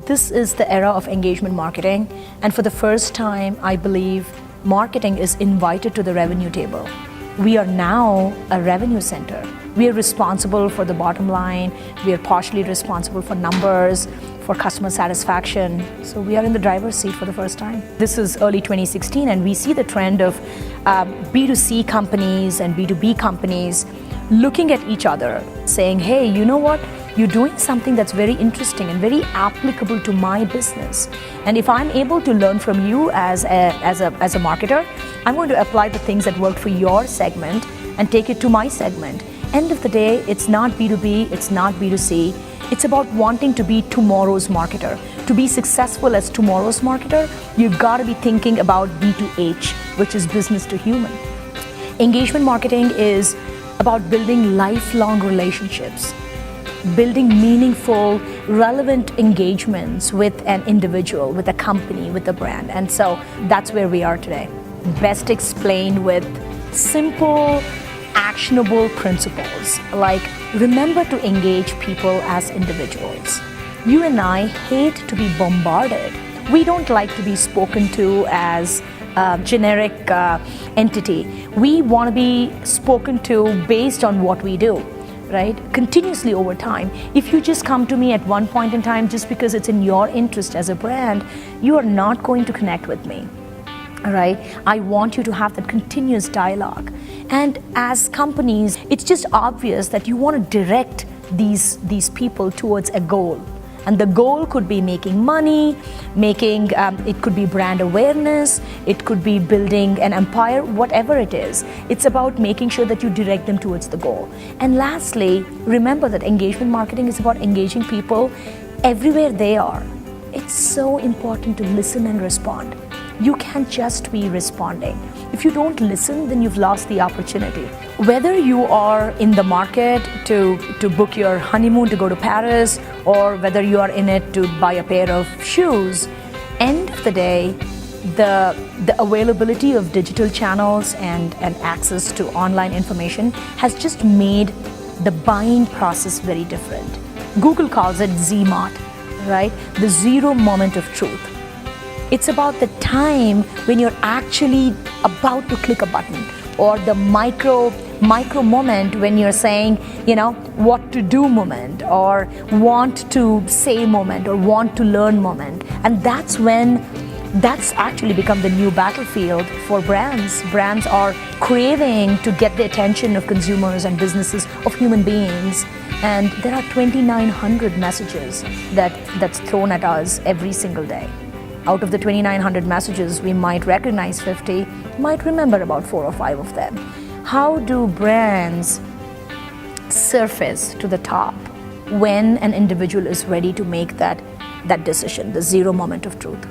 This is the era of engagement marketing, and for the first time, I believe marketing is invited to the revenue table. We are now a revenue center. We are responsible for the bottom line. We are partially responsible for numbers, for customer satisfaction. So we are in the driver's seat for the first time. This is early 2016, and we see the trend of B2C companies and B2B companies looking at each other, saying, hey, you know what? You're doing something that's very interesting and very applicable to my business. And if I'm able to learn from you as a marketer, I'm going to apply the things that work for your segment and take it to my segment. End of the day, it's not B2B, it's not B2C. It's about wanting to be tomorrow's marketer. To be successful as tomorrow's marketer, you've got to be thinking about B2H, which is business to human. Engagement marketing is about building lifelong relationships, building meaningful, relevant engagements with an individual, with a company, with a brand. And so that's where we are today. Best explained with simple, actionable principles, like remember to engage people as individuals. You and I hate to be bombarded. We don't like to be spoken to as a generic entity. We want to be spoken to based on what we do, right? Continuously over time. If you just come to me at one point in time just because it's in your interest as a brand, you are not going to connect with me. All right? I want you to have that continuous dialogue. And as companies, it's just obvious that you want to direct these people towards a goal. And the goal could be making money, it could be brand awareness, it could be building an empire, whatever it is. It's about making sure that you direct them towards the goal. And lastly, remember that engagement marketing is about engaging people everywhere they are. It's so important to listen and respond. You can't just be responding. If you don't listen, then you've lost the opportunity. Whether you are in the market to book your honeymoon to go to Paris, or whether you are in it to buy a pair of shoes, end of the day, the availability of digital channels and access to online information has just made the buying process very different. Google calls it ZMOT, right? The zero moment of truth. It's about the time when you're actually about to click a button, or the micro moment when you're saying, what to do moment, or want to say moment, or want to learn moment. And that's actually become the new battlefield for brands. Brands are craving to get the attention of consumers and businesses, of human beings. And there are 2,900 messages that's thrown at us every single day. Out of the 2,900 messages, we might recognize 50, might remember about 4 or 5 of them. How do brands surface to the top when an individual is ready to make that decision, the zero moment of truth?